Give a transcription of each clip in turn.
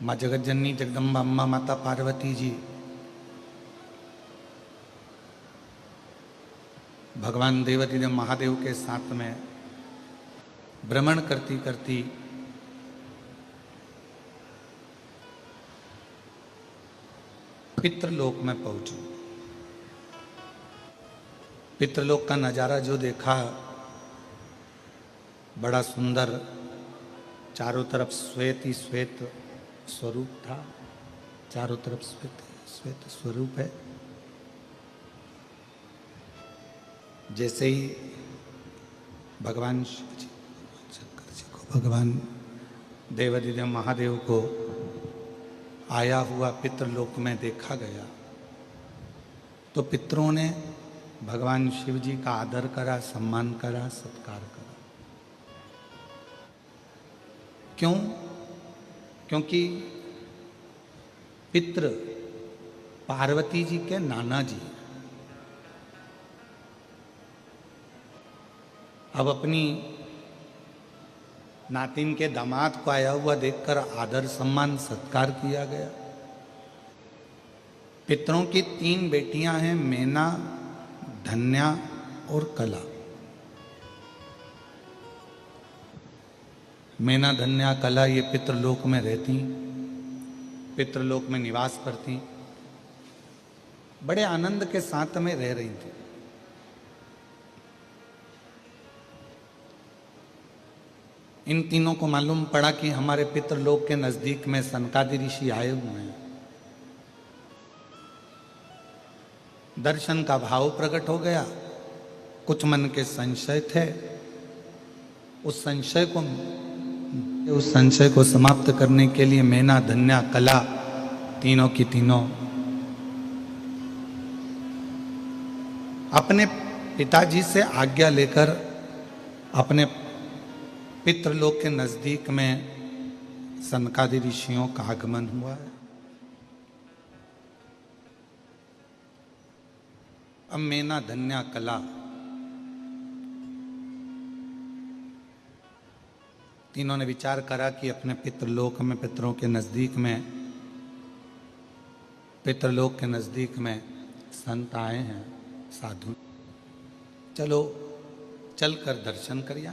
माँ जगतजननी जगदम्बा अम्मा माता पार्वती जी भगवान देवाधिदेव महादेव के साथ में भ्रमण करती करती पितृलोक में पहुंची। पितृलोक का नज़ारा जो देखा, बड़ा सुंदर, चारों तरफ श्वेत ही श्वेत स्वरूप था। चारों तरफ श्वेत श्वेत स्वरूप है। जैसे ही भगवान शिव जी, शंकर जी को भगवान देवाधिदेव महादेव को आया हुआ पितृलोक में देखा गया, तो पितरों ने भगवान शिव जी का आदर करा, सम्मान करा, सत्कार करा। क्यों? क्योंकि पितृ पार्वती जी के नाना जी। अब अपनी नातिन के दामाद को आया हुआ देखकर आदर सम्मान सत्कार किया गया। पितरों की 3 बेटियां हैं, मैना, धन्या और कला। मैना, धन्या, कला ये पितृलोक में रहती, पितृलोक में निवास करती, बड़े आनंद के साथ में रह रही थी। इन तीनों को मालूम पड़ा कि हमारे पितृलोक के नजदीक में सनकादि ऋषि आए हुए हैं। दर्शन का भाव प्रकट हो गया। कुछ मन के संशय थे, उस संशय को समाप्त करने के लिए मैना, धन्या, कला तीनों की तीनों अपने पिताजी से आज्ञा लेकर अपने पितृलोक के नजदीक में सनकादि ऋषियों का आगमन हुआ है। अब मैना, धन्या, कला तीनों ने विचार करा कि अपने पितृलोक में, पितरों के नजदीक में, पितृलोक के नजदीक में संत आए हैं, साधु, चलो चलकर दर्शन करिए।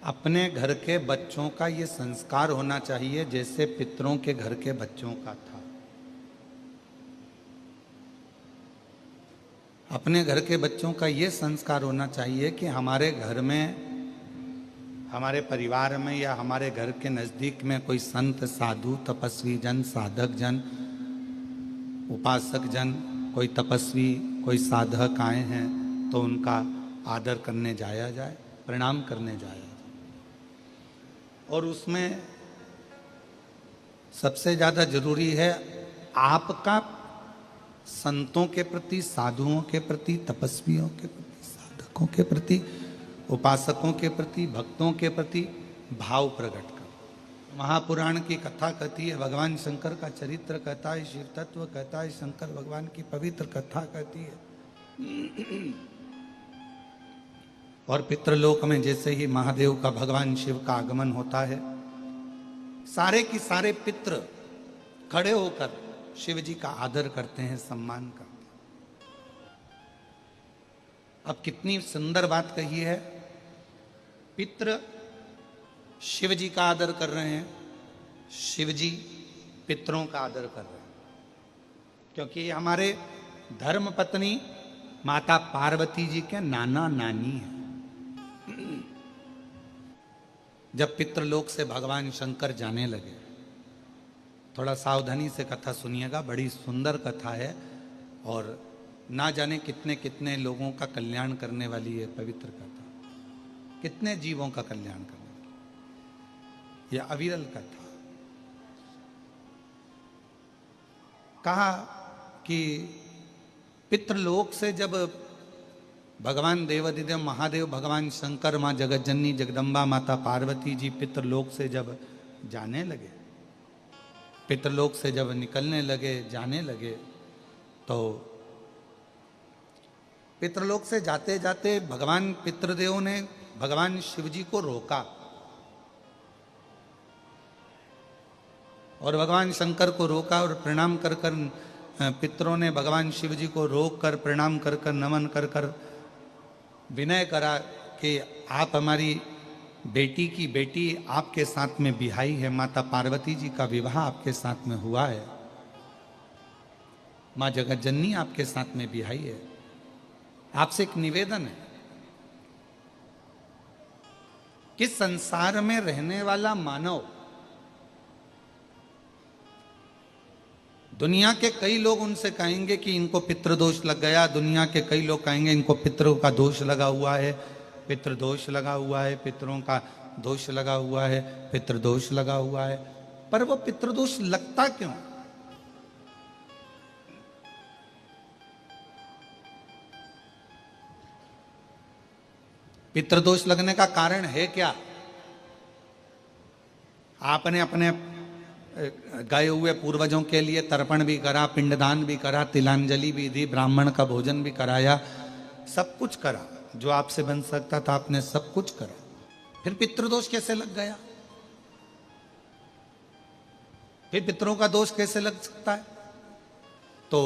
अपने घर के बच्चों का ये संस्कार होना चाहिए जैसे पितरों के घर के बच्चों का था। अपने घर के बच्चों का ये संस्कार होना चाहिए कि हमारे घर में, हमारे परिवार में या हमारे घर के नज़दीक में कोई संत, साधु, तपस्वी जन, साधक जन, उपासक जन, कोई तपस्वी, कोई साधक आए हैं तो उनका आदर करने जाया जाए, प्रणाम करने जाया जाए। और उसमें सबसे ज़्यादा जरूरी है आपका संतों के प्रति, साधुओं के प्रति, तपस्वियों के प्रति, साधकों के प्रति, उपासकों के प्रति, भक्तों के प्रति भाव प्रकट कर। महापुराण की कथा कहती है, भगवान शंकर का चरित्र कहता है, शिव तत्व कहता है, शंकर भगवान की पवित्र कथा कहती है। और पितृलोक में जैसे ही महादेव का, भगवान शिव का आगमन होता है, सारे की सारे पितृ खड़े होकर शिव जी का आदर करते हैं, सम्मान करते हैं। अब कितनी सुंदर बात कही है। पितृ शिव जी का आदर कर रहे हैं, शिव जी पितरों का आदर कर रहे हैं, क्योंकि ये हमारे धर्म पत्नी माता पार्वती जी के नाना नानी हैं। जब पितृलोक से भगवान शंकर जाने लगे, थोड़ा सावधानी से कथा सुनिएगा, बड़ी सुंदर कथा है और ना जाने कितने कितने लोगों का कल्याण करने वाली है पवित्र कथा, कितने जीवों का कल्याण करने वाली यह अविरल कथा। कहा कि पितृलोक से जब भगवान देवाधिदेव महादेव, भगवान शंकर, माँ जगतजननी जगदम्बा माता पार्वती जी पितृलोक से जब जाने लगे, पितृलोक से जब निकलने लगे, जाने लगे, तो पितृलोक से जाते जाते भगवान पितृदेव ने भगवान शिव जी को रोका और भगवान शंकर को रोका और प्रणाम कर कर पितरों ने भगवान शिव जी को रोक कर प्रणाम कर कर नमन कर कर विनय करा कि आप हमारी बेटी की बेटी आपके साथ में बिहाई है, माता पार्वती जी का विवाह आपके साथ में हुआ है, माँ जगत जननी आपके साथ में बिहाई है, आपसे एक निवेदन है कि संसार में रहने वाला मानव, दुनिया के कई लोग उनसे कहेंगे कि इनको पितृदोष लग गया, दुनिया के कई लोग कहेंगे इनको पितरों का दोष लगा हुआ है, पितृदोष लगा हुआ है, पितरों का दोष लगा हुआ है, पितृदोष लगा हुआ है। पर वो पितृदोष लगता क्यों? पितृदोष लगने का कारण है क्या? आपने अपने गए हुए पूर्वजों के लिए तर्पण भी करा, पिंडदान भी करा, तिलांजलि भी दी, ब्राह्मण का भोजन भी कराया, सब कुछ करा, जो आपसे बन सकता था आपने सब कुछ करा, फिर पितृदोष कैसे लग गया? फिर पितरों का दोष कैसे लग सकता है? तो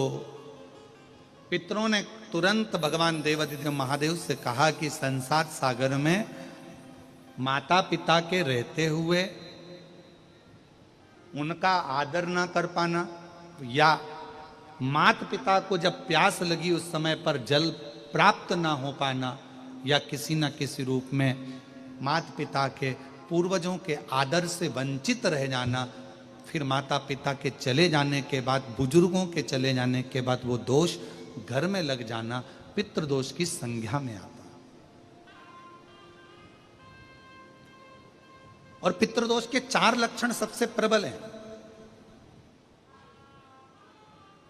पितरों ने तुरंत भगवान देवादिदेव महादेव से कहा कि संसार सागर में माता पिता के रहते हुए उनका आदर ना कर पाना, या माता पिता को जब प्यास लगी उस समय पर जल प्राप्त ना हो पाना, या किसी न किसी रूप में माता पिता के पूर्वजों के आदर से वंचित रह जाना, फिर माता पिता के चले जाने के बाद, बुजुर्गों के चले जाने के बाद वो दोष घर में लग जाना पितृदोष की संज्ञा में आता। और पितृदोष के 4 लक्षण सबसे प्रबल हैं।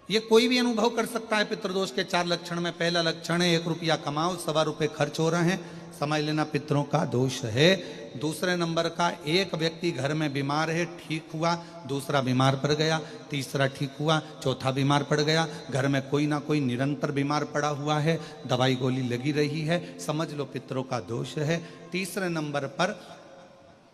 ये कोई भी अनुभव कर सकता है पितृदोष के 4 लक्षण में। पहला लक्षण है 1 रुपया कमाओ, 1.25 रुपये खर्च हो रहे हैं, समझ लेना पितरों का दोष है। दूसरे नंबर का, एक व्यक्ति घर में बीमार है, ठीक हुआ, दूसरा बीमार पड़ गया, तीसरा ठीक हुआ, चौथा बीमार पड़ गया, घर में कोई ना कोई निरंतर बीमार पड़ा हुआ है, दवाई गोली लगी रही है, समझ लो पितरों का दोष है। तीसरे नंबर पर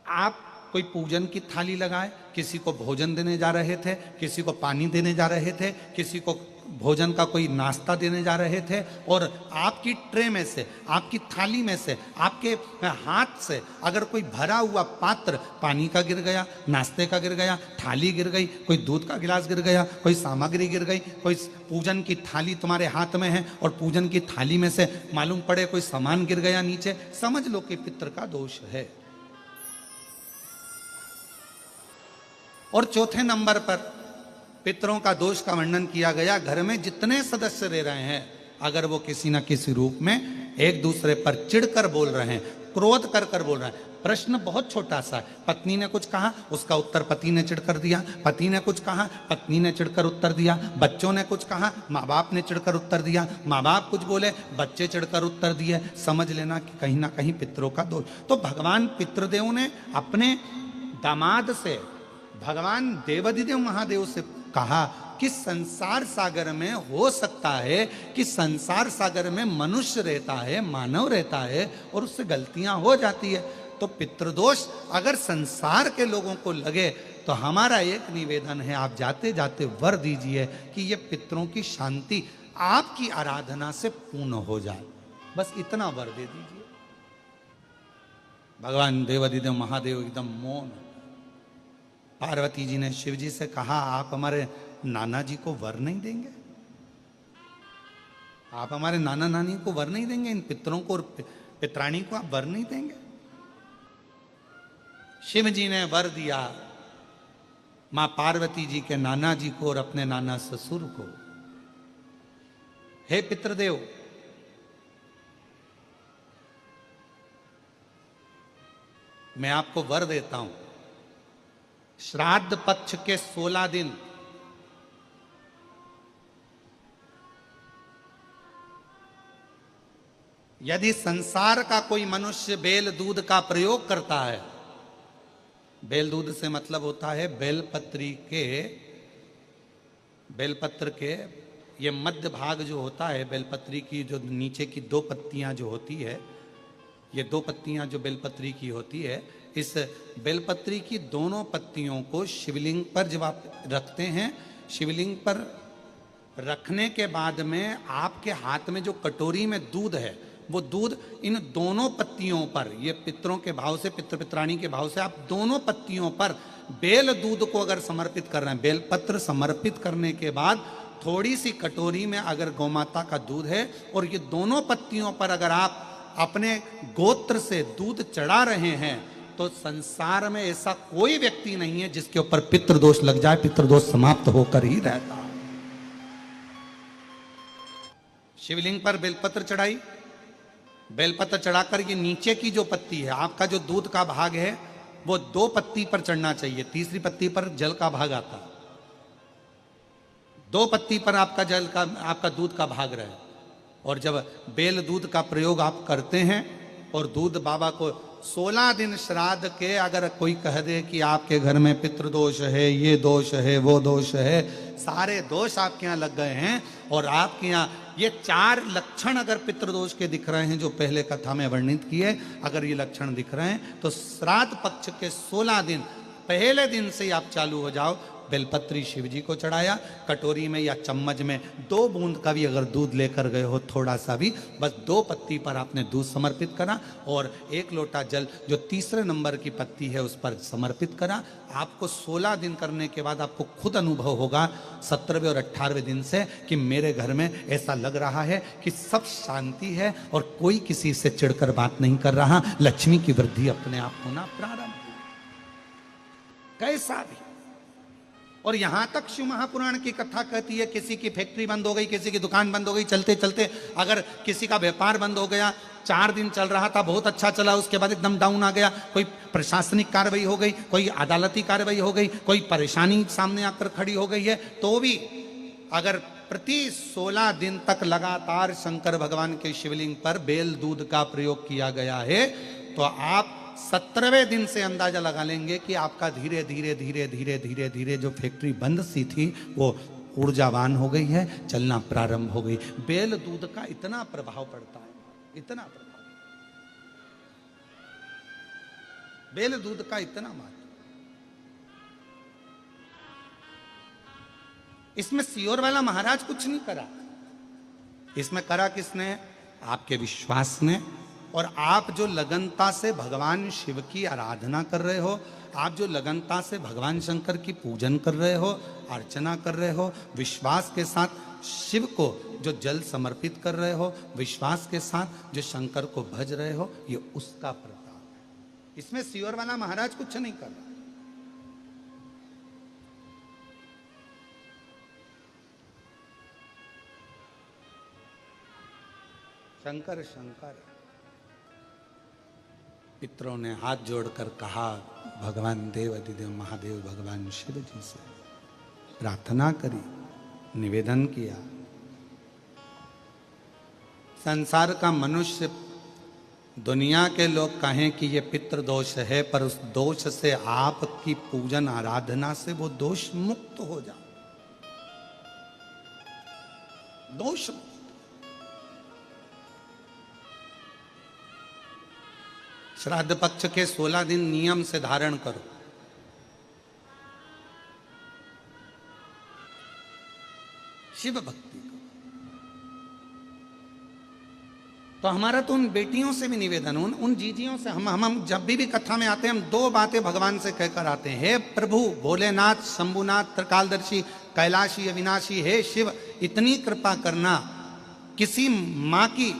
आप कोई पूजन की थाली लगाए, किसी को भोजन देने जा रहे थे, किसी को पानी देने जा रहे थे, किसी को भोजन का कोई नाश्ता देने जा रहे थे, और आपकी ट्रे में से, आपकी थाली में से, आपके हाथ से अगर कोई भरा हुआ पात्र पानी का गिर गया, नाश्ते का गिर गया, थाली गिर गई, कोई दूध का गिलास गिर गया, कोई सामग्री गिर गई, कोई पूजन की थाली तुम्हारे हाथ में है और पूजन की थाली में से मालूम पड़े कोई सामान गिर गया नीचे, समझ लो कि पितृ का दोष है। और चौथे नंबर पर पितरों का दोष का वर्णन किया गया, घर में जितने सदस्य रह रहे हैं, अगर वो किसी न किसी रूप में एक दूसरे पर चिढ़कर बोल रहे हैं, क्रोध कर कर बोल रहे हैं। प्रश्न बहुत छोटा सा है, पत्नी ने कुछ कहा, उसका उत्तर पति ने चिढ़कर दिया, पति ने कुछ कहा, पत्नी ने चिढ़कर उत्तर दिया, बच्चों ने कुछ कहा, माँ बाप ने चिढ़कर उत्तर दिया, माँ बाप कुछ बोले, बच्चे चिढ़कर उत्तर दिए, समझ लेना कि कहीं ना कहीं पितरों का दोष। तो भगवान पितृदेव ने अपने दामाद से, भगवान देवादिदेव महादेव से कहा कि संसार सागर में हो सकता है कि संसार सागर में मनुष्य रहता है, मानव रहता है, और उससे गलतियां हो जाती है। तो पितृदोष अगर संसार के लोगों को लगे तो हमारा एक निवेदन है, आप जाते जाते वर दीजिए कि ये पितरों की शांति आपकी आराधना से पूर्ण हो जाए, बस इतना वर दे दीजिए। भगवान देवादिदेव महादेव एकदम मौन। पार्वती जी ने शिव जी से कहा, आप हमारे नाना जी को वर नहीं देंगे? आप हमारे नाना नानी को वर नहीं देंगे? इन पितरों को और पितराणी को आप वर नहीं देंगे? शिव जी ने वर दिया मां पार्वती जी के नाना जी को और अपने नाना ससुर को। हे पितृदेव, मैं आपको वर देता हूं, श्राद्ध पक्ष के 16 दिन यदि संसार का कोई मनुष्य बेल दूध का प्रयोग करता है, बेल दूध से मतलब होता है बेलपत्र के ये मध्य भाग जो होता है, बेलपत्री की जो नीचे की 2 पत्तियां जो होती है, ये 2 पत्तियां जो बेलपत्री की होती है, इस बेलपत्री की दोनों पत्तियों को शिवलिंग पर जब आप रखते हैं, शिवलिंग पर रखने के बाद में आपके हाथ में जो कटोरी में दूध है, वो दूध इन दोनों पत्तियों पर, ये पितरों के भाव से, पितृ पित्राणी के भाव से आप दोनों पत्तियों पर बेल दूध को अगर समर्पित कर रहे हैं, बेलपत्र समर्पित करने के बाद थोड़ी सी कटोरी में अगर गौमाता का दूध है और ये दोनों पत्तियों पर अगर आप अपने गोत्र से दूध चढ़ा रहे हैं, तो संसार में ऐसा कोई व्यक्ति नहीं है जिसके ऊपर पितृदोष लग जाए, पितृदोष समाप्त होकर ही रहता। शिवलिंग पर बेलपत्र चढ़ाई, बेलपत्र चढ़ाकर ये नीचे की जो पत्ती है, आपका जो दूध का भाग है वो 2 पत्ती पर चढ़ना चाहिए, तीसरी पत्ती पर जल का भाग आता, 2 पत्ती पर आपका दूध का भाग रहे। और जब बेल दूध का प्रयोग आप करते हैं और दूध बाबा को 16 दिन श्राद्ध के अगर कोई कह दे कि आपके घर में पितृदोष है, ये दोष है, वो दोष है, सारे दोष आपके यहाँ लग गए हैं और आपके यहाँ ये 4 लक्षण अगर पितृदोष के दिख रहे हैं जो पहले कथा में वर्णित किए, अगर ये लक्षण दिख रहे हैं तो श्राद्ध पक्ष के 16 दिन पहले दिन से ही आप चालू हो जाओ। बेलपत्री शिव जी को चढ़ाया, कटोरी में या चम्मच में 2 बूंद का भी अगर दूध लेकर गए हो, थोड़ा सा भी, बस 2 पत्ती पर आपने दूध समर्पित करा और 1 लोटा जल जो तीसरे नंबर की पत्ती है उस पर समर्पित करा। आपको 16 दिन करने के बाद आपको खुद अनुभव होगा 17वें और 18वें दिन से कि मेरे घर में ऐसा लग रहा है कि सब शांति है और कोई किसी से चिढ़कर बात नहीं कर रहा, लक्ष्मी की वृद्धि अपने आप होना प्रारंभ कैसा भी। और यहां तक शिव महापुराण की कथा कहती है, किसी की फैक्ट्री बंद हो गई, किसी की दुकान बंद हो गई, चलते चलते अगर किसी का व्यापार बंद हो गया, 4 दिन चल रहा था, बहुत अच्छा चला, उसके बाद एकदम डाउन आ गया, कोई प्रशासनिक कार्रवाई हो गई, कोई अदालती कार्रवाई हो गई, कोई परेशानी सामने आकर खड़ी हो गई है, तो भी अगर प्रति 16 दिन तक लगातार शंकर भगवान के शिवलिंग पर बेल दूध का प्रयोग किया गया है, तो आप 17वें दिन से अंदाजा लगा लेंगे कि आपका धीरे धीरे धीरे धीरे धीरे धीरे जो फैक्ट्री बंद सी थी वो ऊर्जावान हो गई है, चलना प्रारंभ हो गई। बेल दूध का इतना प्रभाव पड़ता है, इतना प्रभाव, बेल दूध का इतना महत्व। इसमें सियोर वाला महाराज कुछ नहीं करा, इसमें करा किसने? आपके विश्वास ने। और आप जो लगनता से भगवान शिव की आराधना कर रहे हो, आप जो लगनता से भगवान शंकर की पूजन कर रहे हो, अर्चना कर रहे हो, विश्वास के साथ शिव को जो जल समर्पित कर रहे हो, विश्वास के साथ जो शंकर को भज रहे हो, ये उसका प्रताप है। इसमें सियोर वाला महाराज कुछ नहीं कर रहा। शंकर शंकर। पितरों ने हाथ जोड़कर कहा, भगवान देव अधिदेव महादेव भगवान शिव जी से प्रार्थना करी, निवेदन किया। संसार का मनुष्य, दुनिया के लोग कहें कि ये पितृ दोष है, पर उस दोष से आपकी पूजन आराधना से वो दोष मुक्त हो जाओ, दोष मुक्त। श्राद्ध पक्ष के 16 दिन नियम से धारण करो। शिव भक्ति को तो हमारा तो उन बेटियों से भी निवेदन, उन जीजियों से, हम जब भी कथा में आते हैं, हम 2 बातें भगवान से कहकर आते हैं। हे प्रभु भोलेनाथ, शंभुनाथ, त्रिकालदर्शी, कैलाशी, अविनाशी, हे शिव, इतनी कृपा करना, किसी माँ की,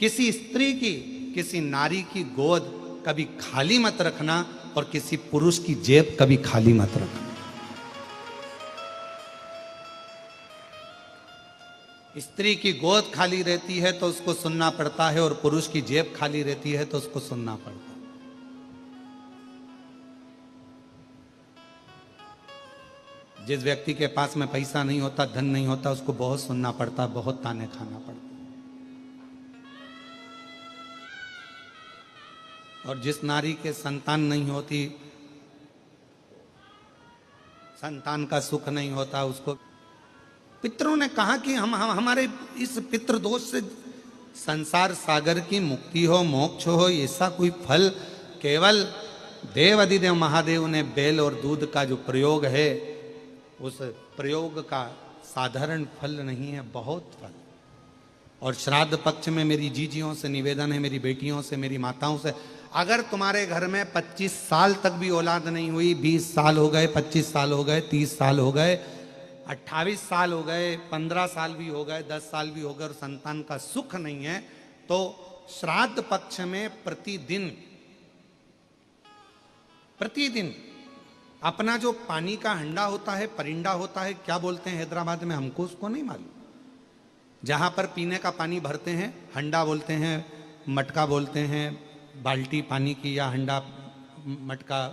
किसी स्त्री की, किसी नारी की गोद कभी खाली मत रखना और किसी पुरुष की जेब कभी खाली मत रखना। स्त्री की गोद खाली रहती है तो उसको सुनना पड़ता है, और पुरुष की जेब खाली रहती है तो उसको सुनना पड़ता है। जिस व्यक्ति के पास में पैसा नहीं होता, धन नहीं होता, उसको बहुत सुनना पड़ता, बहुत ताने खाना पड़ता। और जिस नारी के संतान नहीं होती, संतान का सुख नहीं होता, उसको पितरों ने कहा कि हम हमारे इस पितृ दोष से संसार सागर की मुक्ति हो, मोक्ष हो, ऐसा कोई फल केवल देवाधिदेव महादेव ने बेल और दूध का जो प्रयोग है, उस प्रयोग का साधारण फल नहीं है, बहुत फल। और श्राद्ध पक्ष में मेरी जीजियों से निवेदन है, मेरी बेटियों से, मेरी माताओं से, अगर तुम्हारे घर में 25 साल तक भी औलाद नहीं हुई, 20 साल हो गए, 25 साल हो गए, 30 साल हो गए, 28 साल हो गए, 15 साल भी हो गए, 10 साल भी हो गए और संतान का सुख नहीं है, तो श्राद्ध पक्ष में प्रतिदिन अपना जो पानी का हंडा होता है, परिंडा होता है, क्या बोलते हैं हैदराबाद में, हमको उसको नहीं मालूम, जहां पर पीने का पानी भरते हैं, हंडा बोलते हैं, मटका बोलते हैं, बाल्टी पानी की या हंडा, मटका,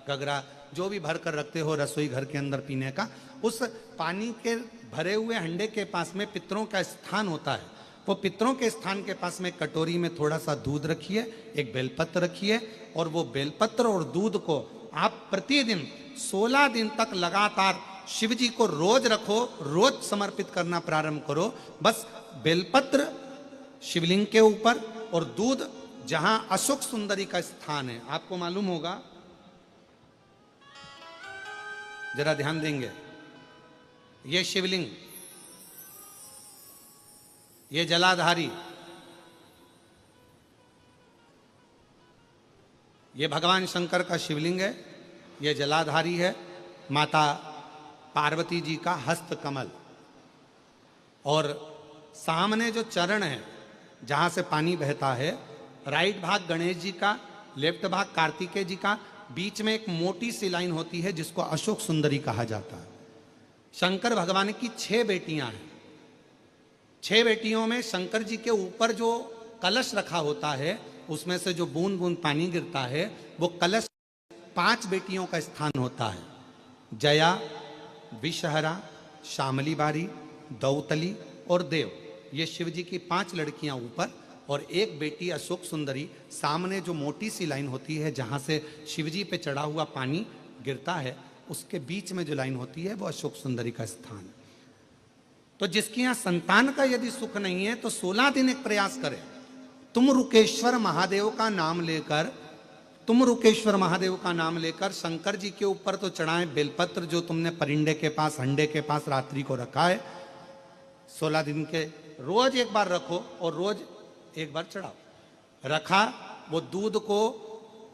गगरा, जो भी भर कर रखते हो रसोई घर के अंदर पीने का, उस पानी के भरे हुए हंडे के पास में पितरों का स्थान होता है। वो पितरों के स्थान के पास में कटोरी में थोड़ा सा दूध रखिए, एक बेलपत्र रखिए, और वो बेलपत्र और दूध को आप प्रतिदिन 16 दिन तक लगातार शिव जी को रोज रखो, रोज समर्पित करना प्रारंभ करो। बस बेलपत्र शिवलिंग के ऊपर और दूध जहां अशोक सुंदरी का स्थान है, आपको मालूम होगा, जरा ध्यान देंगे, ये शिवलिंग, ये जलाधारी, ये भगवान शंकर का शिवलिंग है, ये जलाधारी है, माता पार्वती जी का हस्त कमल, और सामने जो चरण है जहां से पानी बहता है, राइट भाग गणेश जी का, लेफ्ट भाग कार्तिकेय जी का, बीच में एक मोटी सी लाइन होती है जिसको अशोक सुंदरी कहा जाता है। शंकर भगवान की 6 बेटियां हैं। 6 बेटियों में शंकर जी के ऊपर जो कलश रखा होता है, उसमें से जो बूंद बूंद पानी गिरता है, वो कलश 5 बेटियों का स्थान होता है, जया, विषहरा, शामली बारी, दौतली और देव। ये शिव जी की 5 लड़कियां ऊपर और एक बेटी अशोक सुंदरी। सामने जो मोटी सी लाइन होती है जहां से शिव जी पे चढ़ा हुआ पानी गिरता है, उसके बीच में जो लाइन होती है वो अशोक सुंदरी का स्थान। तो जिसके यहां संतान का यदि सुख नहीं है तो 16 दिन एक प्रयास करें, तुम रुकेश्वर महादेव का नाम लेकर, तुम रुकेश्वर महादेव का नाम लेकर शंकर जी के ऊपर तो चढ़ाएं बेलपत्र, जो तुमने परिंडे के पास, हंडे के पास रात्रि को रखा है, 16 दिन के रोज एक बार रखो और रोज एक बार चढ़ाओ। रखा, वो दूध को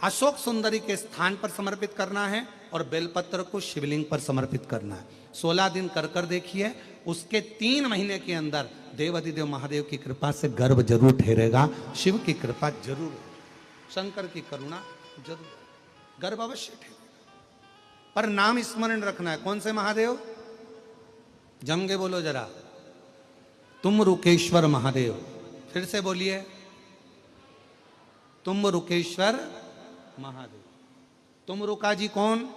अशोक सुंदरी के स्थान पर समर्पित करना है और बेलपत्र को शिवलिंग पर समर्पित करना है। 16 दिन कर कर देखिए, उसके 3 महीने के अंदर देवाधिदेव महादेव की कृपा से गर्भ जरूर ठहरेगा, शिव की कृपा जरूर, शंकर की करुणा जरूर, गर्भ अवश्य ठहरेगा। पर नाम स्मरण रखना है, कौन से महादेव, जम के बोलो जरा, तुम रुकेश्वर महादेव। फिर से बोलिए, तुम रुकेश्वर महादेव। तुम रुका जी कौन,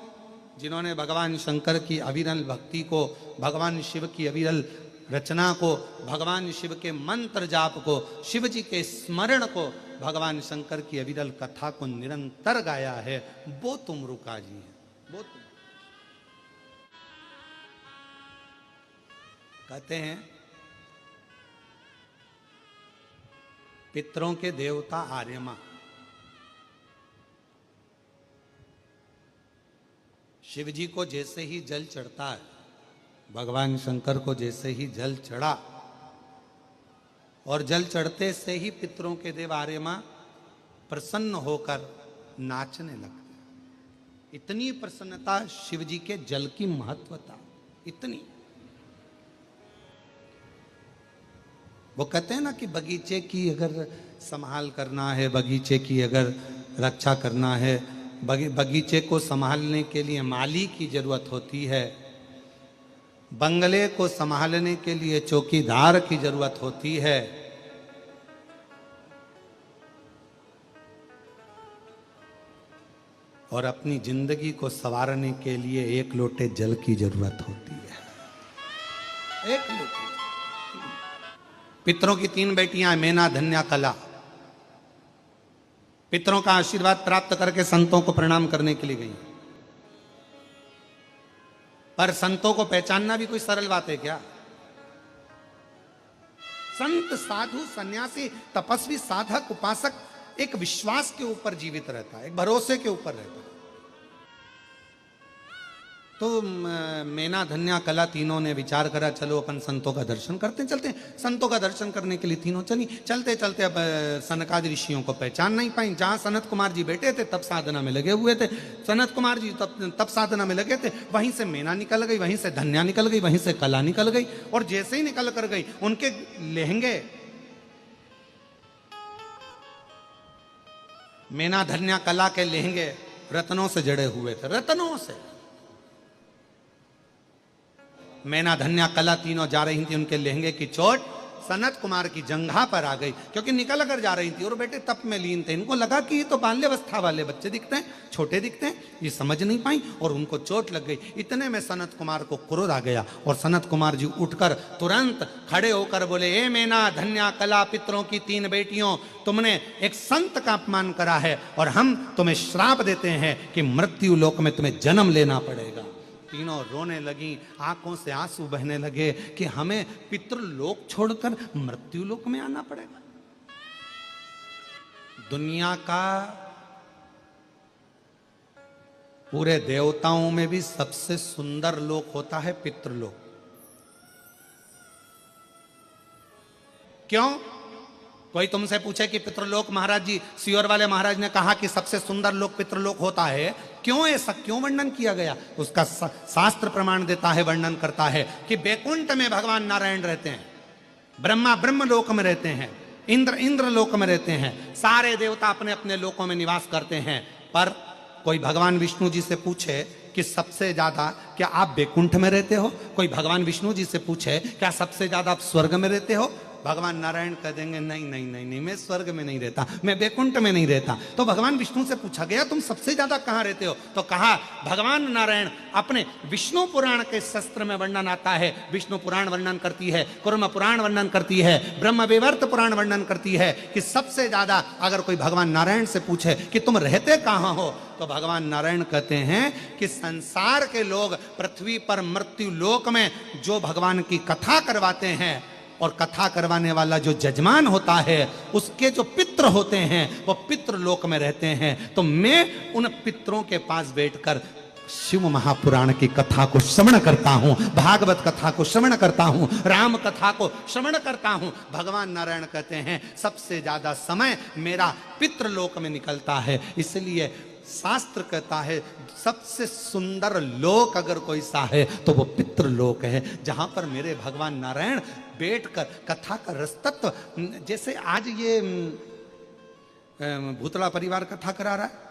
जिन्होंने भगवान शंकर की अविरल भक्ति को, भगवान शिव की अविरल रचना को, भगवान शिव के मंत्र जाप को, शिव जी के स्मरण को, भगवान शंकर की अविरल कथा को निरंतर गाया है, वो तुम रुका जी है। वो तुम कहते हैं पितरों के देवता आर्यमा, शिव जी को जैसे ही जल चढ़ता है, भगवान शंकर को जैसे ही जल चढ़ा, और जल चढ़ते से ही पितरों के देव आर्यमा प्रसन्न होकर नाचने लगते। इतनी प्रसन्नता शिव जी के जल की महत्वता, इतनी। वो कहते हैं ना कि बगीचे की अगर संभाल करना है, बगीचे की अगर रक्षा करना है, बगीचे को संभालने के लिए माली की जरूरत होती है, बंगले को संभालने के लिए चौकीदार की जरूरत होती है, और अपनी जिंदगी को संवारने के लिए 1 लोटे जल की जरूरत होती है। 1 लोटे। पितरों की 3 बेटियां, मैना, धन्या, कला, पितरों का आशीर्वाद प्राप्त करके संतों को प्रणाम करने के लिए गई। पर संतों को पहचानना भी कोई सरल बात है क्या? संत, साधु, सन्यासी, तपस्वी, साधक, उपासक एक विश्वास के ऊपर जीवित रहता है, एक भरोसे के ऊपर रहता है। तो मेना धन्या कला तीनों ने विचार करा, चलो अपन संतों का दर्शन करते हैं, चलते हैं। संतों का दर्शन करने के लिए तीनों चली। चलते चलते अब सनकादि ऋषियों को पहचान नहीं पाई। जहां सनत कुमार जी बैठे थे तब साधना में लगे हुए थे। सनत कुमार जी तब साधना में लगे थे। वहीं से मेना निकल गई, वहीं से धन्या निकल गई, वहीं से कला निकल गई। और जैसे ही निकल कर गई, उनके लहंगे मेना धन्या कला के लहंगे रत्नों से जड़े हुए थे, रत्नों से। मैना धन्या कला तीनों जा रही थी, उनके लहंगे की चोट सनत कुमार की जंघा पर आ गई, क्योंकि निकल कर जा रही थी और बेटे तप में लीन थे। इनको लगा कि ये तो बाल्यावस्था वाले बच्चे दिखते हैं, छोटे दिखते हैं, ये समझ नहीं पाई और उनको चोट लग गई। इतने में सनत कुमार को क्रोध आ गया और सनत कुमार जी उठकर तुरंत खड़े होकर बोले, ए मैना धन्या कला पितरों की 3 बेटियों, तुमने एक संत का अपमान करा है और हम तुम्हें श्राप देते हैं कि मृत्यु लोक में तुम्हें जन्म लेना पड़ेगा। तीनों रोने लगी, आंखों से आंसू बहने लगे कि हमें पितृलोक छोड़कर मृत्यु लोक में आना पड़ेगा। दुनिया का पूरे देवताओं में भी सबसे सुंदर लोक होता है पितृलोक। क्यों? कोई तुमसे पूछे कि पितृलोक, महाराज जी सियोर वाले महाराज ने कहा कि सबसे सुंदर लोक पितृलोक होता है, क्यों ऐसा क्यों वर्णन किया गया? उसका शास्त्र प्रमाण देता है, वर्णन करता है कि बैकुंठ में भगवान नारायण रहते हैं, ब्रह्मा ब्रह्म लोक में रहते हैं, इंद्र इंद्र लोक में रहते हैं, सारे देवता अपने अपने लोकों में निवास करते हैं। पर कोई भगवान विष्णु जी से पूछे कि सबसे ज्यादा क्या आप बैकुंठ में रहते हो, कोई भगवान विष्णु जी से पूछे क्या सबसे ज्यादा आप स्वर्ग में रहते हो, भगवान नारायण कह देंगे नहीं नहीं नहीं नहीं, मैं स्वर्ग में नहीं रहता, मैं बैकुंठ में नहीं रहता। तो भगवान विष्णु से पूछा गया तुम सबसे ज्यादा कहां रहते हो, तो कहा भगवान नारायण अपने विष्णु पुराण के शस्त्र में वर्णन आता है, विष्णु पुराण वर्णन करती है, कुर्म पुराण वर्णन करती है, ब्रह्म विवर्त पुराण वर्णन करती है कि सबसे ज्यादा अगर कोई भगवान नारायण से पूछे कि तुम रहते कहां हो, तो भगवान नारायण कहते हैं कि संसार के लोग पृथ्वी पर मृत्यु लोक में जो भगवान की कथा करवाते हैं और कथा करवाने वाला जो जजमान होता है उसके जो पितृ होते हैं वो पितृ लोक में रहते हैं। तो मैं उन पितरों के पास बैठकर शिव महापुराण की कथा को श्रवण करता हूं, भागवत कथा को श्रवण करता हूं, राम कथा को श्रवण करता हूं। भगवान नारायण कहते हैं सबसे ज्यादा समय मेरा पितृलोक में निकलता है, इसलिए शास्त्र कहता है सबसे सुंदर लोक अगर कोई सा है तो वो पितृलोक है, जहां पर मेरे भगवान नारायण बैठकर कथा का रसतत्व, जैसे आज ये भूतड़ा परिवार कथा करा रहा है,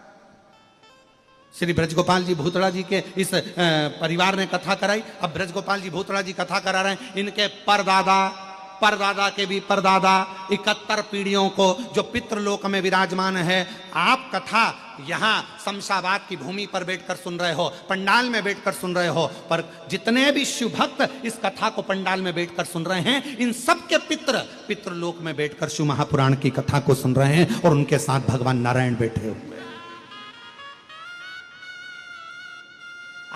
श्री ब्रजगोपाल जी भूतड़ा जी के इस परिवार ने कथा कराई, अब ब्रजगोपाल जी भूतड़ा जी कथा करा रहे हैं। इनके परदादा के भी परदादा 71 पीढ़ियों को जो पितृलोक में विराजमान है, आप कथा यहाँ शमशाबाद की भूमि पर बैठकर सुन रहे हो, पंडाल में बैठकर सुन रहे हो, पर जितने भी शिव भक्त इस कथा को पंडाल में बैठकर सुन रहे हैं, इन सब के पितृलोक में बैठकर शिव महापुराण की कथा को सुन रहे हैं और उनके साथ भगवान नारायण बैठे हुए।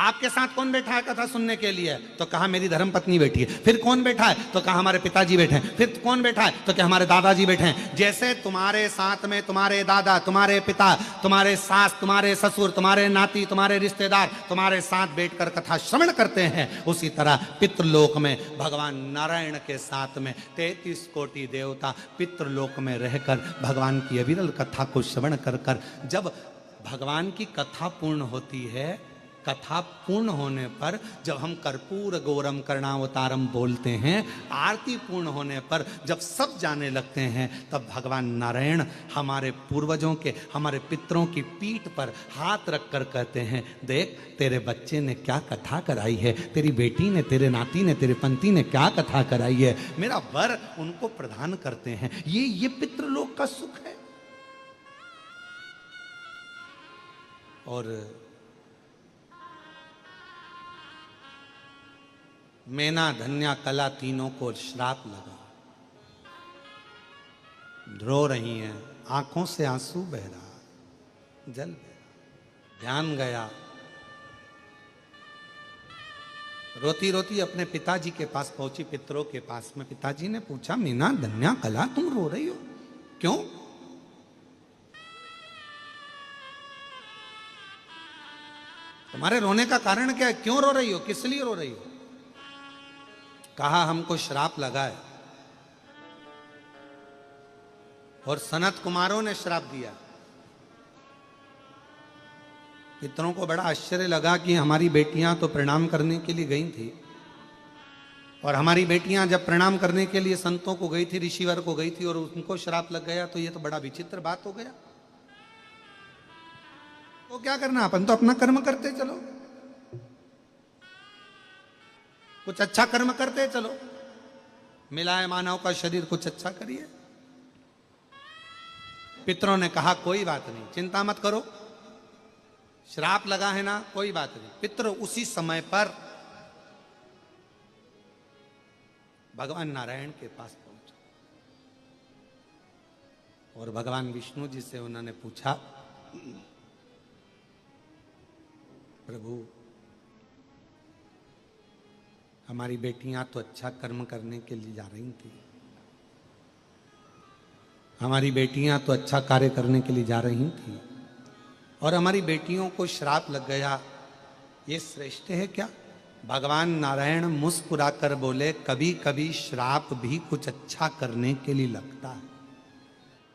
आपके साथ कौन बैठा है कथा सुनने के लिए, तो कहा मेरी धर्मपत्नी बैठी है। फिर कौन बैठा है, तो कहा हमारे पिताजी बैठे हैं। फिर कौन बैठा है, तो क्या हमारे दादाजी बैठे हैं। जैसे तुम्हारे साथ में तुम्हारे दादा, तुम्हारे पिता, तुम्हारे सास, तुम्हारे ससुर, तुम्हारे नाती, तुम्हारे रिश्तेदार तुम्हारे साथ बैठकर कथा श्रवण करते हैं, उसी तरह पितृलोक में भगवान नारायण के साथ में 33 कोटि देवता पितृलोक में रहकर भगवान की अविरल कथा को श्रवण कर कर, जब भगवान की कथा पूर्ण होती है, कथा पूर्ण होने पर जब हम कर्पूर गौरम कर्णावतारम बोलते हैं, आरती पूर्ण होने पर जब सब जाने लगते हैं, तब भगवान नारायण हमारे पूर्वजों के, हमारे पितरों की पीठ पर हाथ रखकर कहते हैं, देख तेरे बच्चे ने क्या कथा कराई है, तेरी बेटी ने, तेरे नाती ने, तेरे पंती ने क्या कथा कराई है, मेरा वर उनको प्रदान करते हैं। ये पितृलोक का सुख है। और मैना धन्या कला तीनों को श्राप लगा, रो रही हैं, आंखों से आंसू बह रहा, जल बह रहा, ध्यान गया। रोती रोती अपने पिताजी के पास पहुंची, पितरों के पास में। पिताजी ने पूछा, मैना धन्या कला तुम रो रही हो क्यों? तुम्हारे रोने का कारण क्या है? क्यों रो रही हो? किस लिए रो रही हो? कहा हमको श्राप लगा है। और सनत कुमारों ने श्राप दिया। पितरों को बड़ा आश्चर्य लगा कि हमारी बेटियां तो प्रणाम करने के लिए गई थी, और हमारी बेटियां जब प्रणाम करने के लिए संतों को गई थी, ऋषिवर को गई थी, और उनको श्राप लग गया, तो ये तो बड़ा विचित्र बात हो गया। तो क्या करना, अपन तो अपना कर्म करते चलो, कुछ अच्छा कर्म करते चलो, मिला है मानव का शरीर, कुछ अच्छा करिए। पितरों ने कहा कोई बात नहीं, चिंता मत करो, श्राप लगा है ना, कोई बात नहीं। पितर उसी समय पर भगवान नारायण के पास पहुंचे और भगवान विष्णु जी से उन्होंने पूछा, प्रभु हमारी बेटियां तो अच्छा कर्म करने के लिए जा रही थी, हमारी बेटियां तो अच्छा कार्य करने के लिए जा रही थी, और हमारी बेटियों को श्राप लग गया, ये श्रेष्ठ है क्या? भगवान नारायण मुस्कुराकर बोले, कभी कभी श्राप भी कुछ अच्छा करने के लिए लगता है।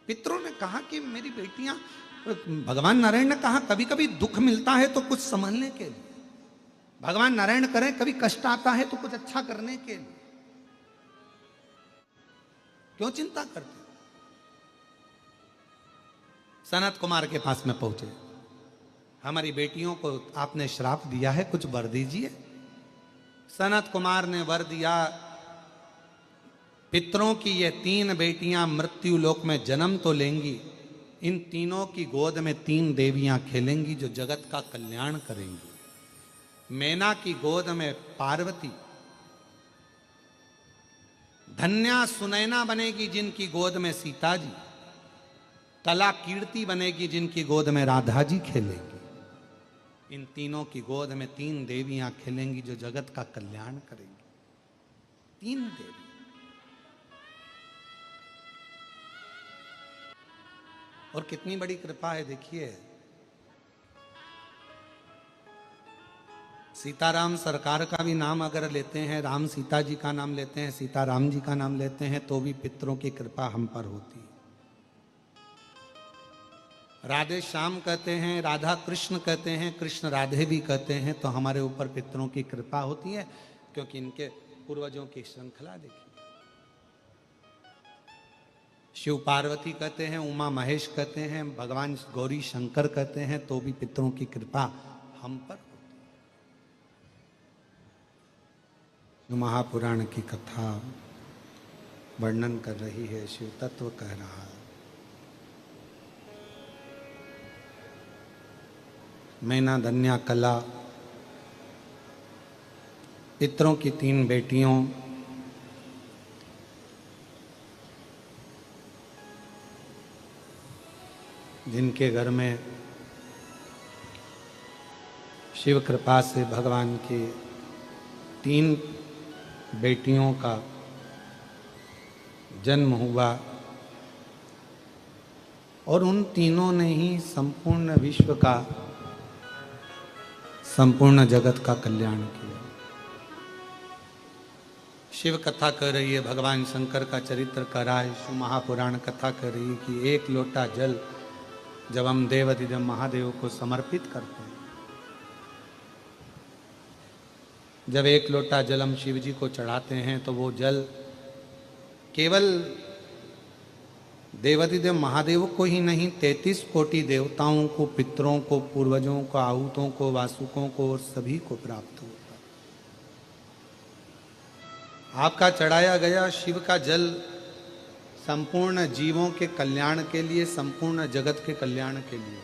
पितरों ने कहा कि मेरी बेटियां, भगवान नारायण ने कहा कभी कभी दुख मिलता है तो कुछ संभलने के लिए, भगवान नारायण करें कभी कष्ट आता है तो कुछ अच्छा करने के लिए, क्यों चिंता करते? सनत कुमार के पास में पहुंचे, हमारी बेटियों को आपने श्राप दिया है, कुछ वर दीजिए। सनत कुमार ने वर दिया, पितरों की ये 3 बेटियां मृत्यु लोक में जन्म तो लेंगी, इन तीनों की गोद में 3 देवियां खेलेंगी जो जगत का कल्याण करेंगी। मैना की गोद में पार्वती, धन्या सुनैना बनेगी जिनकी गोद में सीता जी, कला कीर्ति बनेगी जिनकी गोद में राधा जी खेलेंगी। इन तीनों की गोद में 3 देवियां खेलेंगी जो जगत का कल्याण करेंगी। 3 देवी। और कितनी बड़ी कृपा है देखिए। सीताराम सरकार का भी नाम अगर लेते हैं, राम सीता जी का नाम लेते हैं, सीताराम जी का नाम लेते हैं, तो भी पितरों की कृपा हम पर होती है। राधे श्याम कहते हैं, राधा कृष्ण कहते हैं, कृष्ण राधे भी कहते हैं, तो हमारे ऊपर पितरों की कृपा होती है, क्योंकि इनके पूर्वजों की श्रृंखला देखिए। शिव पार्वती कहते हैं, उमा महेश कहते हैं, भगवान गौरी शंकर कहते हैं, तो भी पितरों की कृपा हम पर होती है। महापुराण की कथा वर्णन कर रही है, शिव तत्व कह रहा है। मैना, धन्या, कला, पितरों की 3 बेटियों, जिनके घर में शिव कृपा से भगवान की 3 बेटियों का जन्म हुआ, और उन तीनों ने ही संपूर्ण विश्व का, संपूर्ण जगत का कल्याण किया। शिव कथा कह रही है, भगवान शंकर का चरित्र कह रहा है, शिव महापुराण कथा कह रही है कि 1 लोटा जल जब हम देवाधिदेव महादेव को समर्पित करते हैं, जब 1 लोटा जल हम शिव जी को चढ़ाते हैं, तो वो जल केवल देवाधिदेव महादेव को ही नहीं, 33 कोटि देवताओं को, पितरों को, पूर्वजों को, आहूतों को, वासुकों को, और सभी को प्राप्त होता। आपका चढ़ाया गया शिव का जल संपूर्ण जीवों के कल्याण के लिए, संपूर्ण जगत के कल्याण के लिए।